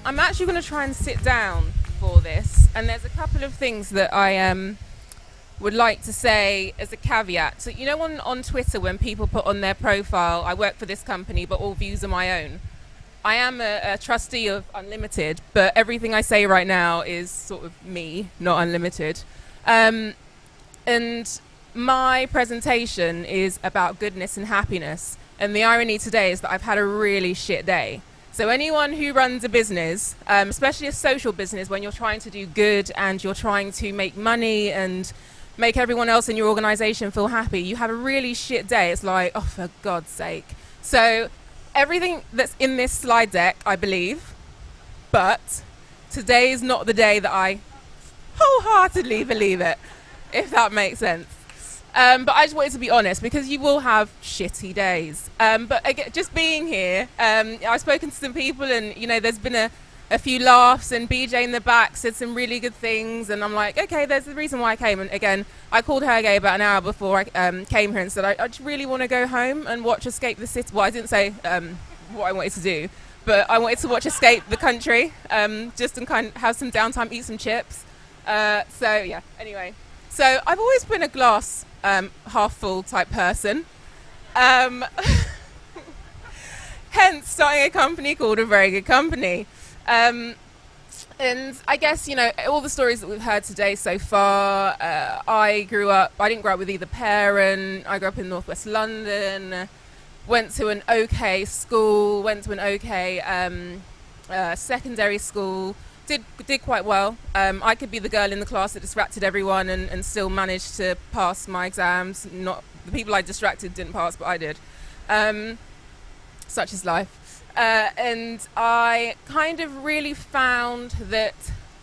I'm actually going to try and sit down for this, and there's a couple of things that I would like to say as a caveat. So, you know, on Twitter, when people put on their profile, I work for this company, but all views are my own. I am a trustee of Unlimited, but everything I say right now is sort of me, not Unlimited. And my presentation is about goodness and happiness. And the irony today is that I've had a really shit day. So anyone who runs a business, especially a social business, when you're trying to do good and you're trying to make money and make everyone else in your organization feel happy, you have a really shit day. It's like, oh, for God's sake. So everything that's in this slide deck, I believe, but today is not the day that I wholeheartedly believe it, if that makes sense. But I just wanted to be honest, because you will have shitty days. But again, just being here, I've spoken to some people, and you know, there's been a few laughs, and BJ in the back said some really good things, and I'm like, okay, there's the reason why I came. And again, I called Hergé about an hour before I came here and said, I just really want to go home and watch Escape the City. Well, I didn't say what I wanted to do, but I wanted to watch Escape the Country, just and kind of have some downtime, eat some chips. So yeah, anyway. So I've always been a glass half full type person. Hence starting a company called A Very Good Company. And I guess, you know, all the stories that we've heard today so far, I didn't grow up with either parent. I grew up in Northwest London, went to an okay school, went to an okay secondary school, did quite well. I could be the girl in the class that distracted everyone and still managed to pass my exams. Not the people I distracted didn't pass, but I did. Such is life. And I kind of really found that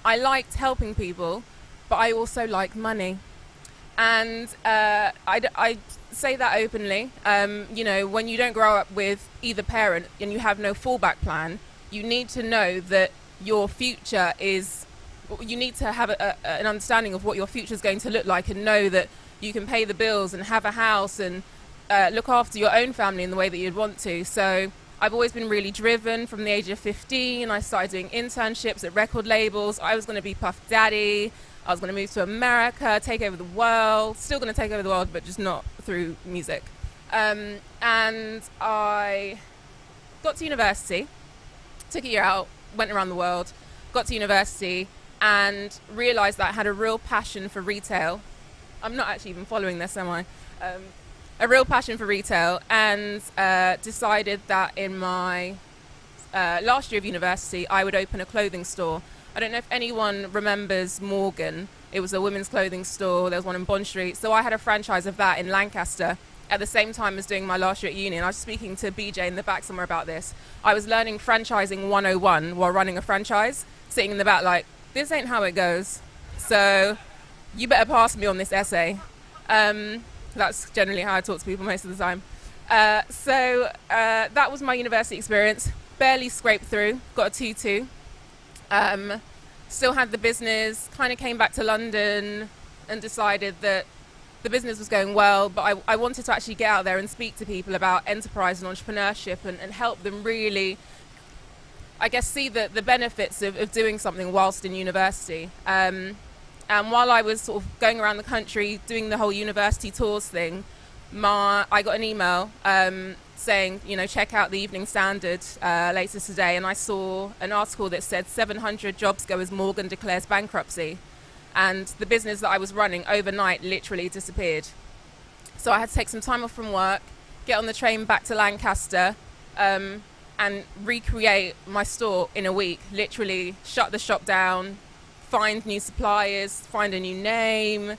I liked helping people, but I also like money. And I say that openly. You know, when you don't grow up with either parent and you have no fallback plan, you need to know that your future is, you need to have an understanding of what your future is going to look like, and know that you can pay the bills and have a house and look after your own family in the way that you'd want to. So I've always been really driven. From the age of 15, I started doing internships at record labels. I was going to be Puff Daddy. I was going to move to America, take over the world. Still going to take over the world, but just not through music. And I got to university, took a year out, went around the world, got to university, and realized that I had a real passion for retail. I'm not actually even following this, am I? A real passion for retail, and decided that in my last year of university, I would open a clothing store. I don't know if anyone remembers Morgan. It was a women's clothing store. There was one in Bond Street. So I had a franchise of that in Lancaster at the same time as doing my last year at uni. And I was speaking to BJ in the back somewhere about this. I was learning franchising 101 while running a franchise, sitting in the back like, this ain't how it goes. So you better pass me on this essay. That's generally how I talk to people most of the time. So that was my university experience. Barely scraped through, got a 2-2. Still had the business, kind of came back to London and decided that the business was going well, but I wanted to actually get out there and speak to people about enterprise and entrepreneurship and help them really, I guess, see the benefits of doing something whilst in university. And while I was sort of going around the country doing the whole university tours thing, I got an email saying, you know, check out the Evening Standard later today, and I saw an article that said 700 jobs go as Morgan declares bankruptcy, and the business that I was running overnight literally disappeared. So I had to take some time off from work, get on the train back to Lancaster, and recreate my store in a week. Literally shut the shop down, find new suppliers, find a new name.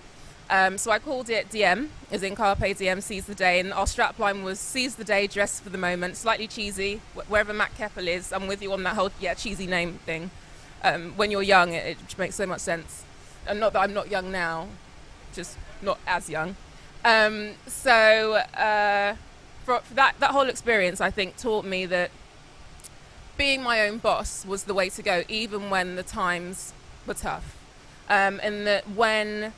So I called it DM, as in Carpe Diem, seize the day, and our strapline was seize the day, dress for the moment. Slightly cheesy. Wherever Matt Keppel is, I'm with you on that whole cheesy name thing. When you're young, it makes so much sense. And not that I'm not young now, just not as young. So for that whole experience, I think, taught me that being my own boss was the way to go, even when the times were tough. And that when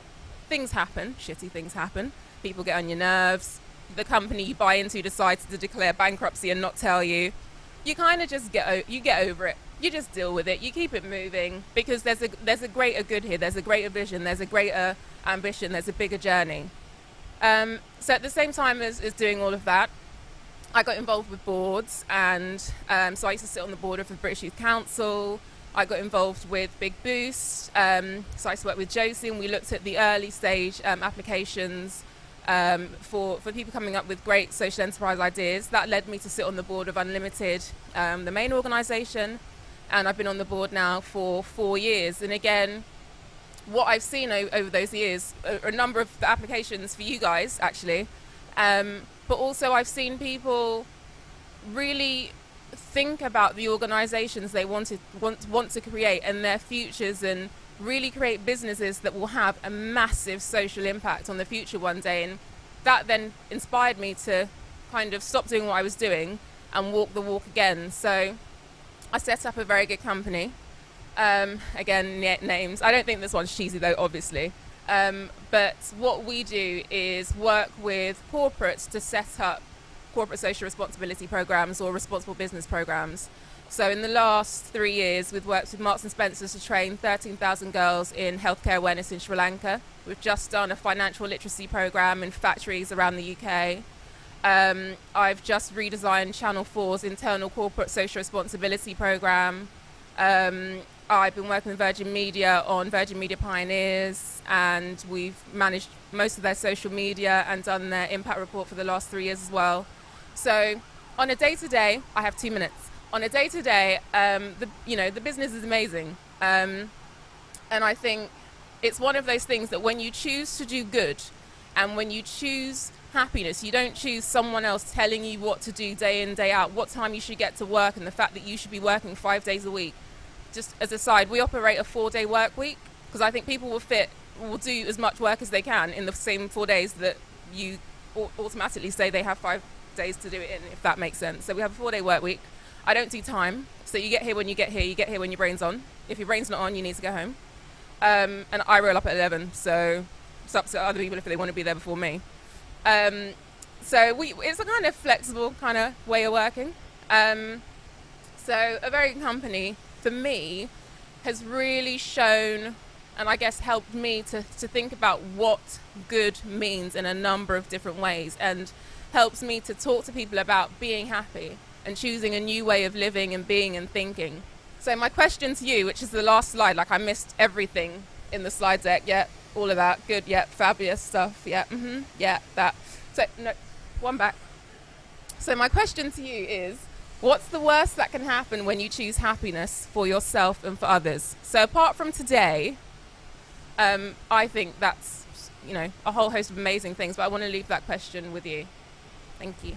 things happen, shitty things happen, people get on your nerves, the company you buy into decides to declare bankruptcy and not tell you, you kind of just get over it. you just deal with it. You keep it moving, because there's a greater good here. There's a greater vision. There's a greater ambition. There's a bigger journey. So at the same time as doing all of that, I got involved with boards, and so I used to sit on the board of the British Youth Council. I got involved with Big Boost, so I used to work with Josie, and we looked at the early stage applications for people coming up with great social enterprise ideas. That led me to sit on the board of Unlimited, the main organisation, and I've been on the board now for 4 years. And again, what I've seen over those years, a number of the applications for you guys actually, but also I've seen people really think about the organisations they want to create and their futures, and really create businesses that will have a massive social impact on the future one day. And that then inspired me to kind of stop doing what I was doing and walk the walk again. So I set up a very good company. Again, names. I don't think this one's cheesy though, obviously. But what we do is work with corporates to set up corporate social responsibility programs or responsible business programs. So in the last 3 years, we've worked with Marks and Spencer's to train 13,000 girls in healthcare awareness in Sri Lanka. We've just done a financial literacy program in factories around the UK. I've just redesigned Channel 4's internal corporate social responsibility program. I've been working with Virgin Media on Virgin Media Pioneers, and we've managed most of their social media and done their impact report for the last 3 years as well. So on a day-to-day, I have 2 minutes. On a day-to-day, the business is amazing. And I think it's one of those things that when you choose to do good and when you choose happiness, you don't choose someone else telling you what to do day in, day out, what time you should get to work, and the fact that you should be working 5 days a week. Just as a side, we operate a 4-day work week, because I think people will do as much work as they can in the same 4 days that you automatically say they have 5 days to do it in, if that makes sense. So we have a 4-day work week. I don't do time, so you get here when you get here. You get here when your brain's on. If your brain's not on, you need to go home. And I roll up at 11, so it's up to other people if they want to be there before me. So it's a kind of flexible kind of way of working. So a very good company, for me, has really shown, and I guess helped me to think about what good means in a number of different ways, and helps me to talk to people about being happy and choosing a new way of living and being and thinking. So my question to you, which is the last slide, like I missed everything in the slide deck, yeah, all of that, good, yeah, fabulous stuff, yeah, yeah, that. So, no, one back. So my question to you is, what's the worst that can happen when you choose happiness for yourself and for others? So apart from today, I think that's, a whole host of amazing things, but I want to leave that question with you. Thank you.